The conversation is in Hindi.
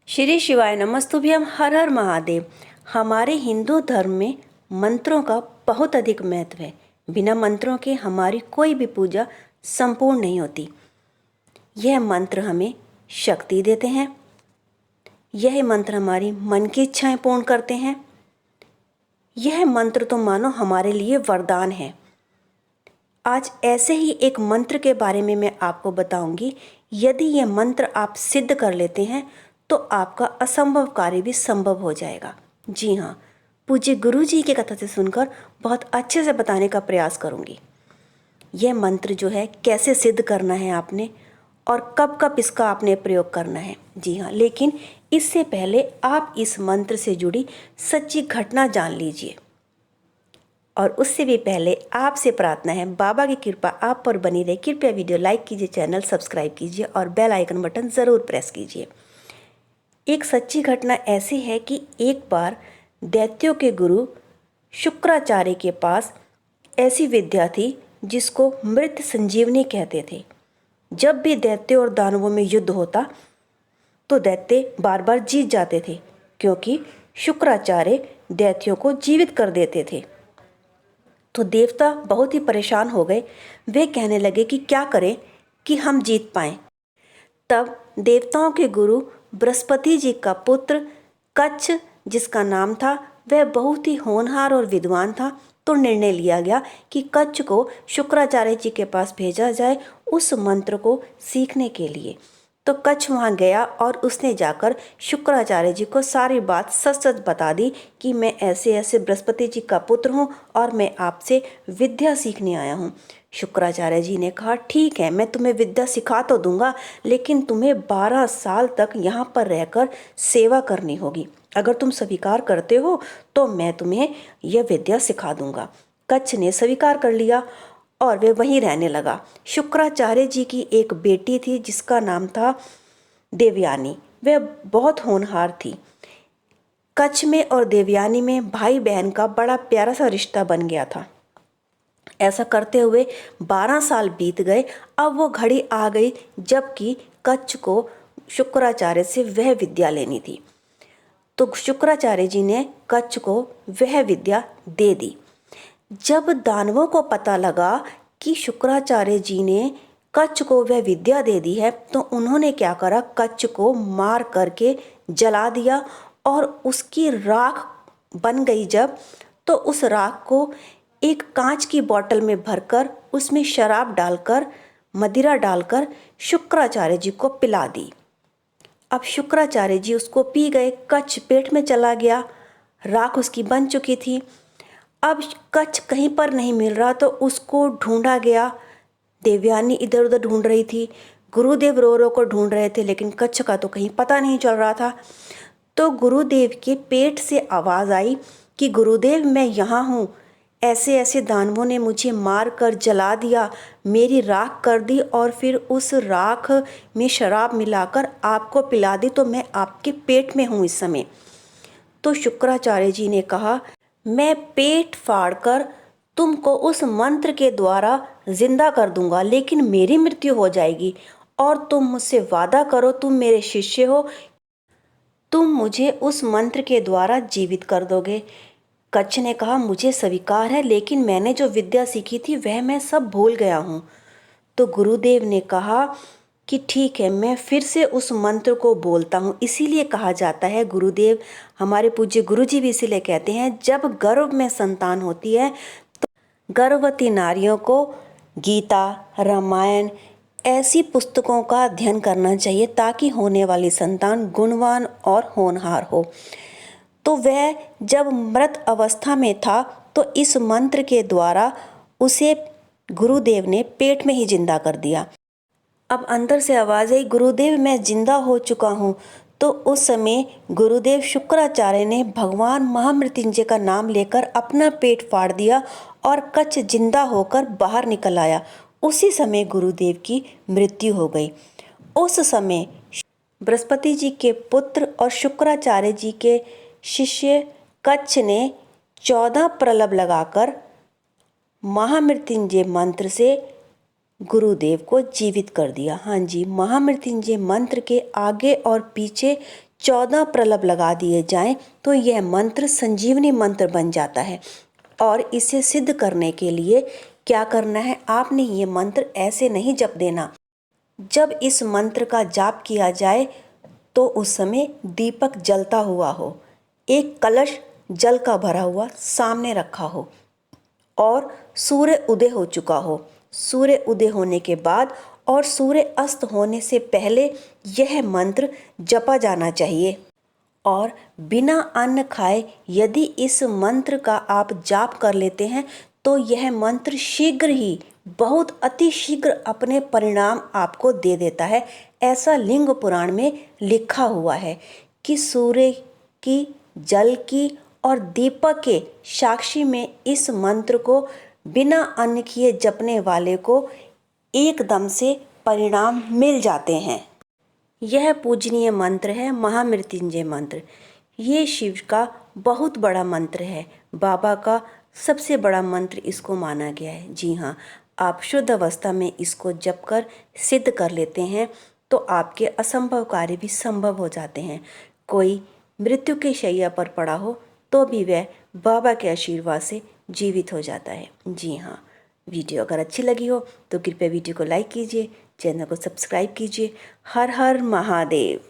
श्री शिवाय नमस्तुभ्यम। हर हर महादेव। हमारे हिंदू धर्म में मंत्रों का बहुत अधिक महत्व है। बिना मंत्रों के हमारी कोई भी पूजा संपूर्ण नहीं होती। यह मंत्र हमें शक्ति देते हैं। यह मंत्र हमारी मन की इच्छाएं पूर्ण करते हैं। यह मंत्र तो मानो हमारे लिए वरदान है। आज ऐसे ही एक मंत्र के बारे में मैं आपको बताऊंगी। यदि यह मंत्र आप सिद्ध कर लेते हैं तो आपका असंभव कार्य भी संभव हो जाएगा। जी हाँ, पूज्य गुरु जी की कथा से सुनकर बहुत अच्छे से बताने का प्रयास करूंगी। यह मंत्र जो है कैसे सिद्ध करना है आपने और कब कब इसका आपने प्रयोग करना है। जी हाँ, लेकिन इससे पहले आप इस मंत्र से जुड़ी सच्ची घटना जान लीजिए। और उससे भी पहले आपसे प्रार्थना है, बाबा की कृपा आप पर बनी रहे। कृपया वीडियो लाइक कीजिए, चैनल सब्सक्राइब कीजिए और बेल आइकन बटन ज़रूर प्रेस कीजिए। एक सच्ची घटना ऐसी है कि एक बार दैत्यों के गुरु शुक्राचार्य के पास ऐसी विद्या थी जिसको मृत संजीवनी कहते थे। जब भी दैत्यों और दानवों में युद्ध होता तो दैत्य बार बार जीत जाते थे, क्योंकि शुक्राचार्य दैत्यों को जीवित कर देते थे। तो देवता बहुत ही परेशान हो गए। वे कहने लगे कि क्या करें कि हम जीत पाएं। तब देवताओं के गुरु बृहस्पति जी का पुत्र कच्छ, जिसका नाम था, वह बहुत ही होनहार और विद्वान था। तो निर्णय लिया गया कि कच्छ को शुक्राचार्य जी के पास भेजा जाए उस मंत्र को सीखने के लिए। तो कच्छ वहाँ गया और उसने जाकर शुक्राचार्य जी को सारी बात सच सच बता दी कि मैं ऐसे ऐसे बृहस्पति जी का पुत्र हूँ और मैं आपसे विद्या सीखने आया हूँ। शुक्राचार्य जी ने कहा, ठीक है, मैं तुम्हें विद्या सिखा तो दूंगा, लेकिन तुम्हें 12 साल तक यहाँ पर रहकर सेवा करनी होगी। अगर तुम स्वीकार करते हो तो मैं तुम्हें यह विद्या सिखा दूंगा। कच्छ ने स्वीकार कर लिया और वे वहीं रहने लगा। शुक्राचार्य जी की एक बेटी थी जिसका नाम था देवयानी। वह बहुत होनहार थी। कच्छ में और देवयानी में भाई बहन का बड़ा प्यारा सा रिश्ता बन गया था। ऐसा करते हुए 12 साल बीत गए। अब वो घड़ी आ गई जबकि कच्छ को शुक्राचार्य से वह विद्या लेनी थी। तो शुक्राचार्य जी ने कच्छ को वह विद्या दे दी। जब दानवों को पता लगा कि शुक्राचार्य जी ने कच्छ को वह विद्या दे दी है तो उन्होंने क्या करा, कच्छ को मार करके जला दिया और उसकी राख बन गई जब, तो उस राख को एक कांच की बोतल में भरकर उसमें शराब डालकर, मदिरा डालकर शुक्राचार्य जी को पिला दी। अब शुक्राचार्य जी उसको पी गए। कच्छ पेट में चला गया। राख उसकी बन चुकी थी। अब कच्छ कहीं पर नहीं मिल रहा तो उसको ढूंढा गया। देवयानी इधर उधर ढूंढ रही थी, गुरुदेव रो रो को ढूंढ रहे थे, लेकिन कच्छ का तो कहीं पता नहीं चल रहा था। तो गुरुदेव के पेट से आवाज़ आई कि गुरुदेव, मैं यहाँ हूँ। ऐसे ऐसे दानवों ने मुझे मार कर जला दिया, मेरी राख कर दी और फिर उस राख में शराब मिलाकर आपको पिला दी, तो मैं आपके पेट में हूँ इस समय। तो शुक्राचार्य जी ने कहा, मैं पेट फाड़कर तुमको उस मंत्र के द्वारा जिंदा कर दूंगा, लेकिन मेरी मृत्यु हो जाएगी और तुम मुझसे वादा करो, तुम मेरे शिष्य हो, तुम मुझे उस मंत्र के द्वारा जीवित कर दोगे। कच्छ ने कहा, मुझे स्वीकार है, लेकिन मैंने जो विद्या सीखी थी वह मैं सब भूल गया हूँ। तो गुरुदेव ने कहा कि ठीक है, मैं फिर से उस मंत्र को बोलता हूँ। इसीलिए कहा जाता है, गुरुदेव, हमारे पूज्य गुरु जी भी इसीलिए कहते हैं, जब गर्भ में संतान होती है तो गर्भवती नारियों को गीता, रामायण ऐसी पुस्तकों का अध्ययन करना चाहिए ताकि होने वाली संतान गुणवान और होनहार हो। तो वह जब मृत अवस्था में था तो इस मंत्र के द्वारा उसे गुरुदेव ने पेट में ही जिंदा कर दिया। अब अंदर से आवाज़ आई, गुरुदेव, मैं जिंदा हो चुका हूँ। तो उस समय गुरुदेव शुक्राचार्य ने भगवान महामृत्युंजय का नाम लेकर अपना पेट फाड़ दिया और कच्छ जिंदा होकर बाहर निकल आया। उसी समय गुरुदेव की मृत्यु हो गई। उस समय बृहस्पति जी के पुत्र और शुक्राचार्य जी के शिष्य कच्छ ने 14 प्रलभ लगाकर महामृत्युंजय मंत्र से गुरुदेव को जीवित कर दिया। हाँ जी, महामृत्युंजय मंत्र के आगे और पीछे 14 प्रलेप लगा दिए जाएं तो यह मंत्र संजीवनी मंत्र बन जाता है। और इसे सिद्ध करने के लिए क्या करना है, आपने ये मंत्र ऐसे नहीं जप देना। जब इस मंत्र का जाप किया जाए तो उस समय दीपक जलता हुआ हो, एक कलश जल का भरा हुआ सामने रखा हो और सूर्य उदय हो चुका हो। सूर्य उदय होने के बाद और सूर्य अस्त होने से पहले यह मंत्र जपा जाना चाहिए। और बिना अन्न खाए यदि इस मंत्र का आप जाप कर लेते हैं तो यह मंत्र शीघ्र ही, बहुत अति शीघ्र अपने परिणाम आपको दे देता है। ऐसा लिंग पुराण में लिखा हुआ है कि सूर्य की, जल की और दीपक के साक्षी में इस मंत्र को बिना अन्न किए जपने वाले को एकदम से परिणाम मिल जाते हैं। यह पूजनीय मंत्र है महामृत्युंजय मंत्र। ये शिव का बहुत बड़ा मंत्र है, बाबा का सबसे बड़ा मंत्र इसको माना गया है। जी हाँ, आप शुद्ध अवस्था में इसको जप कर सिद्ध कर लेते हैं तो आपके असंभव कार्य भी संभव हो जाते हैं। कोई मृत्यु के शैया पर पड़ा हो तो भी वह बाबा के आशीर्वाद से जीवित हो जाता है। जी हाँ, वीडियो अगर अच्छी लगी हो तो कृपया वीडियो को लाइक कीजिए, चैनल को सब्सक्राइब कीजिए। हर हर महादेव।